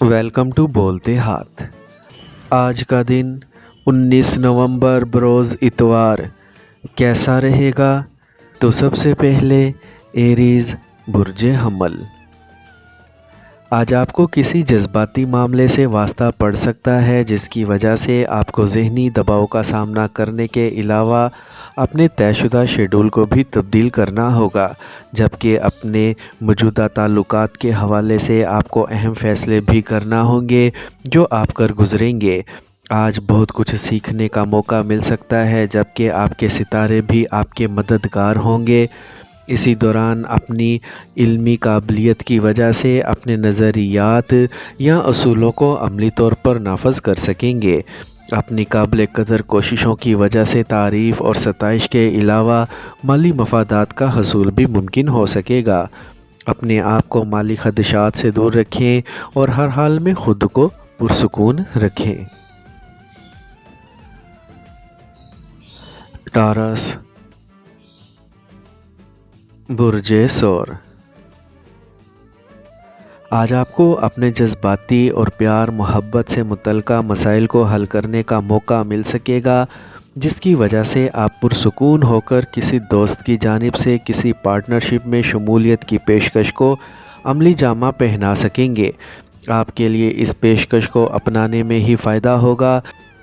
Welcome to بولتے ہاتھ۔ آج کا دن 19 نومبر بروز اتوار کیسا رہے گا؟ تو سب سے پہلے ایریز برج حمل۔ آج آپ کو کسی جذباتی معاملے سے واسطہ پڑ سکتا ہے جس کی وجہ سے آپ کو ذہنی دباؤ کا سامنا کرنے کے علاوہ اپنے طے شدہ شیڈول کو بھی تبدیل کرنا ہوگا، جبکہ اپنے موجودہ تعلقات کے حوالے سے آپ کو اہم فیصلے بھی کرنا ہوں گے جو آپ کر گزریں گے۔ آج بہت کچھ سیکھنے کا موقع مل سکتا ہے، جبکہ آپ کے ستارے بھی آپ کے مددگار ہوں گے۔ اسی دوران اپنی علمی قابلیت کی وجہ سے اپنے نظریات یا اصولوں کو عملی طور پر نافذ کر سکیں گے۔ اپنی قابل قدر کوششوں کی وجہ سے تعریف اور ستائش کے علاوہ مالی مفادات کا حصول بھی ممکن ہو سکے گا۔ اپنے آپ کو مالی خدشات سے دور رکھیں اور ہر حال میں خود کو پرسکون رکھیں۔ ٹارس برج ثور۔ آج آپ کو اپنے جذباتی اور پیار محبت سے متعلقہ مسائل کو حل کرنے کا موقع مل سکے گا، جس کی وجہ سے آپ پرسکون ہو کر کسی دوست کی جانب سے کسی پارٹنرشپ میں شمولیت کی پیشکش کو عملی جامہ پہنا سکیں گے۔ آپ کے لیے اس پیشکش کو اپنانے میں ہی فائدہ ہوگا۔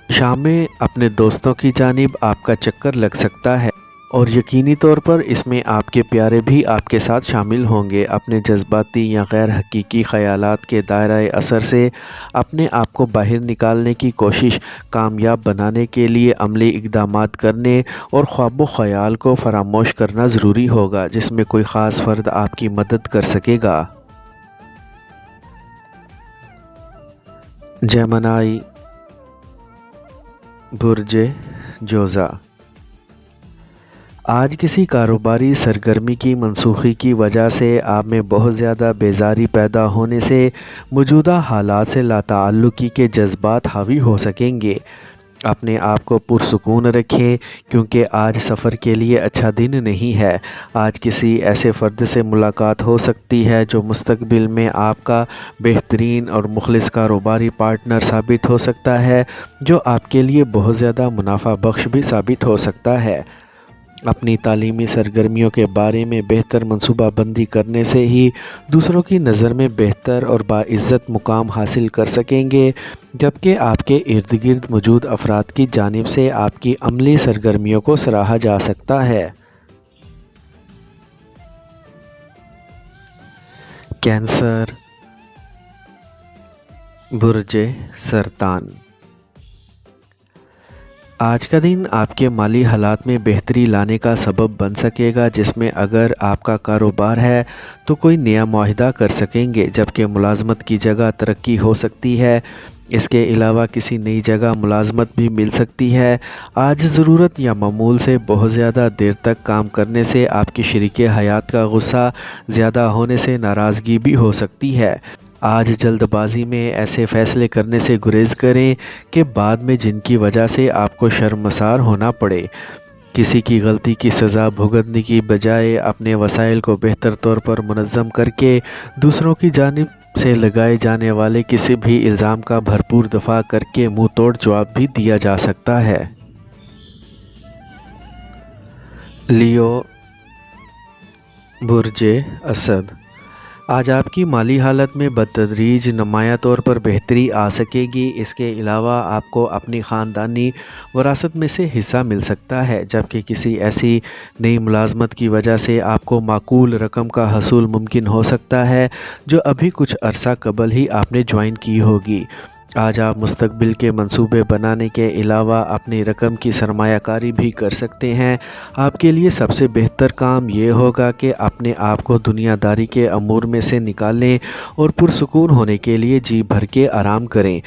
شام میں اپنے دوستوں کی جانب آپ کا چکر لگ سکتا ہے اور یقینی طور پر اس میں آپ کے پیارے بھی آپ کے ساتھ شامل ہوں گے۔ اپنے جذباتی یا غیر حقیقی خیالات کے دائرۂ اثر سے اپنے آپ کو باہر نکالنے کی کوشش کامیاب بنانے کے لیے عملی اقدامات کرنے اور خواب و خیال کو فراموش کرنا ضروری ہوگا، جس میں کوئی خاص فرد آپ کی مدد کر سکے گا۔ جیمنائی برج جوزا۔ آج کسی کاروباری سرگرمی کی منسوخی کی وجہ سے آپ میں بہت زیادہ بیزاری پیدا ہونے سے موجودہ حالات سے لاتعلقی کے جذبات حاوی ہو سکیں گے۔ اپنے آپ کو پرسکون رکھیں کیونکہ آج سفر کے لیے اچھا دن نہیں ہے۔ آج کسی ایسے فرد سے ملاقات ہو سکتی ہے جو مستقبل میں آپ کا بہترین اور مخلص کاروباری پارٹنر ثابت ہو سکتا ہے، جو آپ کے لیے بہت زیادہ منافع بخش بھی ثابت ہو سکتا ہے۔ اپنی تعلیمی سرگرمیوں کے بارے میں بہتر منصوبہ بندی کرنے سے ہی دوسروں کی نظر میں بہتر اور باعزت مقام حاصل کر سکیں گے، جبکہ آپ کے ارد گرد موجود افراد کی جانب سے آپ کی عملی سرگرمیوں کو سراہا جا سکتا ہے۔ کینسر برج سرطان۔ آج کا دن آپ کے مالی حالات میں بہتری لانے کا سبب بن سکے گا، جس میں اگر آپ کا کاروبار ہے تو کوئی نیا معاہدہ کر سکیں گے، جبکہ ملازمت کی جگہ ترقی ہو سکتی ہے۔ اس کے علاوہ کسی نئی جگہ ملازمت بھی مل سکتی ہے۔ آج ضرورت یا معمول سے بہت زیادہ دیر تک کام کرنے سے آپ کی شریک حیات کا غصہ زیادہ ہونے سے ناراضگی بھی ہو سکتی ہے۔ آج جلد بازی میں ایسے فیصلے کرنے سے گریز کریں کہ بعد میں جن کی وجہ سے آپ کو شرمسار ہونا پڑے۔ کسی کی غلطی کی سزا بھگتنے کی بجائے اپنے وسائل کو بہتر طور پر منظم کر کے دوسروں کی جانب سے لگائے جانے والے کسی بھی الزام کا بھرپور دفاع کر کے منہ توڑ جواب بھی دیا جا سکتا ہے۔ لیو برج اسد۔ آج آپ کی مالی حالت میں بتدریج نمایاں طور پر بہتری آ سکے گی۔ اس کے علاوہ آپ کو اپنی خاندانی وراثت میں سے حصہ مل سکتا ہے، جبکہ کسی ایسی نئی ملازمت کی وجہ سے آپ کو معقول رقم کا حصول ممکن ہو سکتا ہے جو ابھی کچھ عرصہ قبل ہی آپ نے جوائن کی ہوگی۔ آج آپ مستقبل کے منصوبے بنانے کے علاوہ اپنی رقم کی سرمایہ کاری بھی کر سکتے ہیں۔ آپ کے لیے سب سے بہتر کام یہ ہوگا کہ اپنے آپ کو دنیا داری کے امور میں سے نکالیں اور پرسکون ہونے کے لیے جی بھر کے آرام کریں۔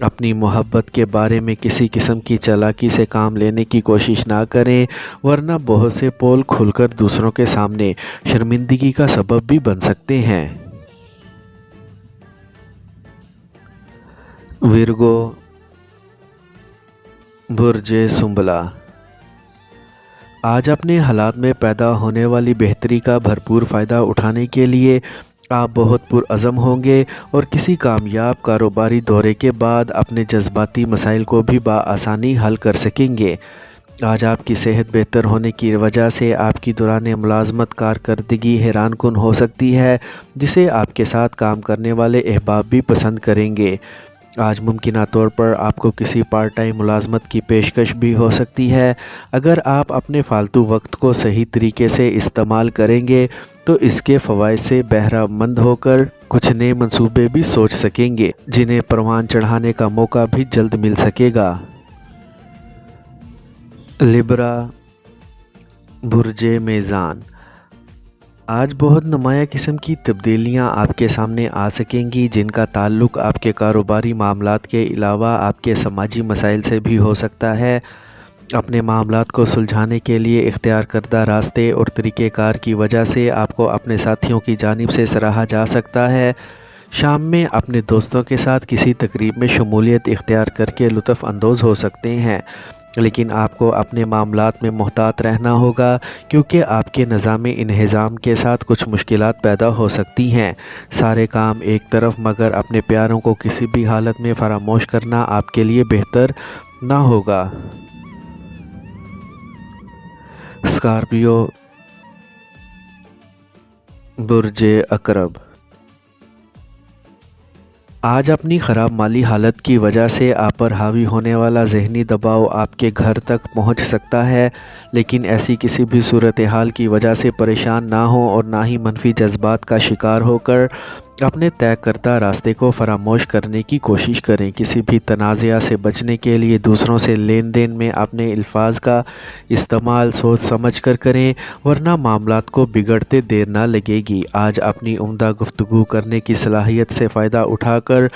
اپنی محبت کے بارے میں کسی قسم کی چالاکی سے کام لینے کی کوشش نہ کریں، ورنہ بہت سے پول کھل کر دوسروں کے سامنے شرمندگی کا سبب بھی بن سکتے ہیں۔ ورگو برج سنبلا۔ آج اپنے حالات میں پیدا ہونے والی بہتری کا بھرپور فائدہ اٹھانے کے لیے آپ بہت پرعزم ہوں گے اور کسی کامیاب کاروباری دورے کے بعد اپنے جذباتی مسائل کو بھی بآسانی حل کر سکیں گے۔ آج آپ کی صحت بہتر ہونے کی وجہ سے آپ کی دوران ملازمت کارکردگی حیران کن ہو سکتی ہے، جسے آپ کے ساتھ کام کرنے والے احباب بھی پسند کریں گے۔ آج ممکنہ طور پر آپ کو کسی پارٹ ٹائم ملازمت کی پیشکش بھی ہو سکتی ہے۔ اگر آپ اپنے فالتو وقت کو صحیح طریقے سے استعمال کریں گے تو اس کے فوائد سے بہرہ مند ہو کر کچھ نئے منصوبے بھی سوچ سکیں گے، جنہیں پروان چڑھانے کا موقع بھی جلد مل سکے گا۔ لبرا، برج میزان، آج بہت نمایاں قسم کی تبدیلیاں آپ کے سامنے آ سکیں گی، جن کا تعلق آپ کے کاروباری معاملات کے علاوہ آپ کے سماجی مسائل سے بھی ہو سکتا ہے۔ اپنے معاملات کو سلجھانے کے لیے اختیار کردہ راستے اور طریقہ کار کی وجہ سے آپ کو اپنے ساتھیوں کی جانب سے سراہا جا سکتا ہے۔ شام میں اپنے دوستوں کے ساتھ کسی تقریب میں شمولیت اختیار کر کے لطف اندوز ہو سکتے ہیں، لیکن آپ کو اپنے معاملات میں محتاط رہنا ہوگا، کیونکہ آپ کے نظام انہضام کے ساتھ کچھ مشکلات پیدا ہو سکتی ہیں۔ سارے کام ایک طرف، مگر اپنے پیاروں کو کسی بھی حالت میں فراموش کرنا آپ کے لیے بہتر نہ ہوگا۔ اسکارپیو، برج عقرب، آج اپنی خراب مالی حالت کی وجہ سے آپ پر حاوی ہونے والا ذہنی دباؤ آپ کے گھر تک پہنچ سکتا ہے، لیکن ایسی کسی بھی صورتحال کی وجہ سے پریشان نہ ہوں اور نہ ہی منفی جذبات کا شکار ہو کر اپنے طے کردہ راستے کو فراموش کرنے کی کوشش کریں۔ کسی بھی تنازعہ سے بچنے کے لیے دوسروں سے لین دین میں اپنے الفاظ کا استعمال سوچ سمجھ کر کریں، ورنہ معاملات کو بگڑتے دیر نہ لگے گی۔ آج اپنی عمدہ گفتگو کرنے کی صلاحیت سے فائدہ اٹھا کر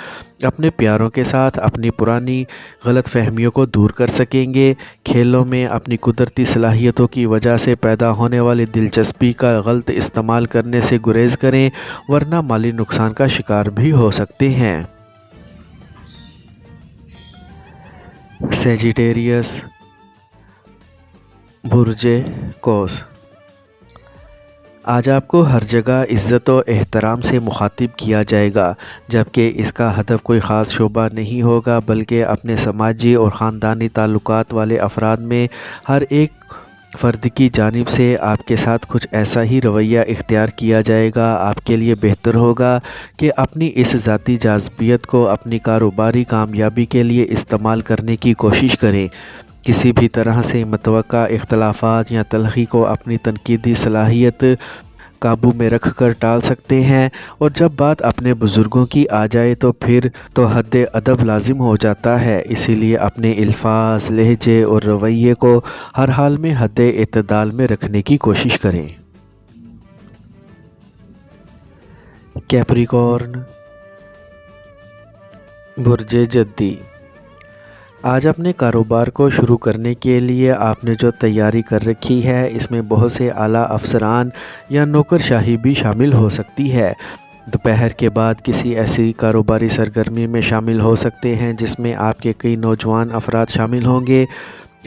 اپنے پیاروں کے ساتھ اپنی پرانی غلط فہمیوں کو دور کر سکیں گے۔ کھیلوں میں اپنی قدرتی صلاحیتوں کی وجہ سے پیدا ہونے والی دلچسپی کا غلط استعمال کرنے سے گریز کریں، ورنہ مالی نقصان کا شکار بھی ہو سکتے ہیں۔ سیجیٹیریس، برج قوس، آج آپ کو ہر جگہ عزت و احترام سے مخاطب کیا جائے گا، جبکہ اس کا ہدف کوئی خاص شعبہ نہیں ہوگا، بلکہ اپنے سماجی اور خاندانی تعلقات والے افراد میں ہر ایک فرد کی جانب سے آپ کے ساتھ کچھ ایسا ہی رویہ اختیار کیا جائے گا۔ آپ کے لیے بہتر ہوگا کہ اپنی اس ذاتی جاذبیت کو اپنی کاروباری کامیابی کے لیے استعمال کرنے کی کوشش کریں۔ کسی بھی طرح سے متوقع اختلافات یا تلخی کو اپنی تنقیدی صلاحیت قابو میں رکھ کر ٹال سکتے ہیں، اور جب بات اپنے بزرگوں کی آ جائے تو پھر تو حد ادب لازم ہو جاتا ہے۔ اسی لیے اپنے الفاظ، لہجے اور رویے کو ہر حال میں حد اعتدال میں رکھنے کی کوشش کریں۔ کیپریکارن، برج جدی، آج اپنے کاروبار کو شروع کرنے کے لیے آپ نے جو تیاری کر رکھی ہے، اس میں بہت سے اعلیٰ افسران یا نوکرشاہی بھی شامل ہو سکتی ہے۔ دوپہر کے بعد کسی ایسی کاروباری سرگرمی میں شامل ہو سکتے ہیں جس میں آپ کے کئی نوجوان افراد شامل ہوں گے۔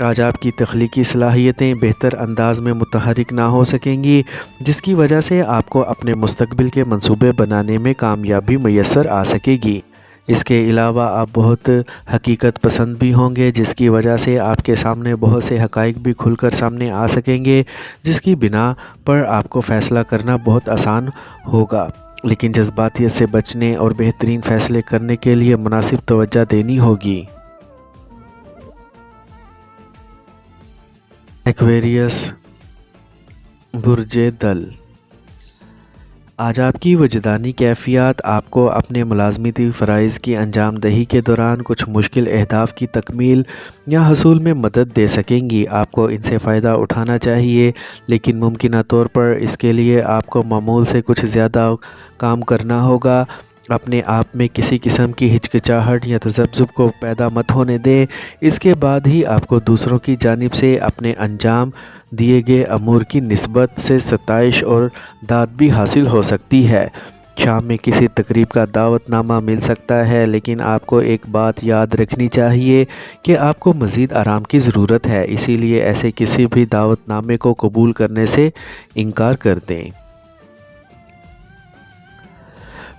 آج آپ کی تخلیقی صلاحیتیں بہتر انداز میں متحرک نہ ہو سکیں گی، جس کی وجہ سے آپ کو اپنے مستقبل کے منصوبے بنانے میں کامیابی میسر آ سکے گی۔ اس کے علاوہ آپ بہت حقیقت پسند بھی ہوں گے، جس کی وجہ سے آپ کے سامنے بہت سے حقائق بھی کھل کر سامنے آ سکیں گے، جس کی بنا پر آپ کو فیصلہ کرنا بہت آسان ہوگا، لیکن جذباتیت سے بچنے اور بہترین فیصلے کرنے کے لیے مناسب توجہ دینی ہوگی۔ ایکویریس، برج دل، آج آپ کی وجدانی کیفیات آپ کو اپنے ملازمتی فرائض کی انجام دہی کے دوران کچھ مشکل اہداف کی تکمیل یا حصول میں مدد دے سکیں گی۔ آپ کو ان سے فائدہ اٹھانا چاہیے، لیکن ممکنہ طور پر اس کے لیے آپ کو معمول سے کچھ زیادہ کام کرنا ہوگا۔ اپنے آپ میں کسی قسم کی ہچکچاہٹ یا تذبذب کو پیدا مت ہونے دیں، اس کے بعد ہی آپ کو دوسروں کی جانب سے اپنے انجام دیے گئے امور کی نسبت سے ستائش اور داد بھی حاصل ہو سکتی ہے۔ شام میں کسی تقریب کا دعوت نامہ مل سکتا ہے، لیکن آپ کو ایک بات یاد رکھنی چاہیے کہ آپ کو مزید آرام کی ضرورت ہے، اسی لیے ایسے کسی بھی دعوت نامے کو قبول کرنے سے انکار کر دیں۔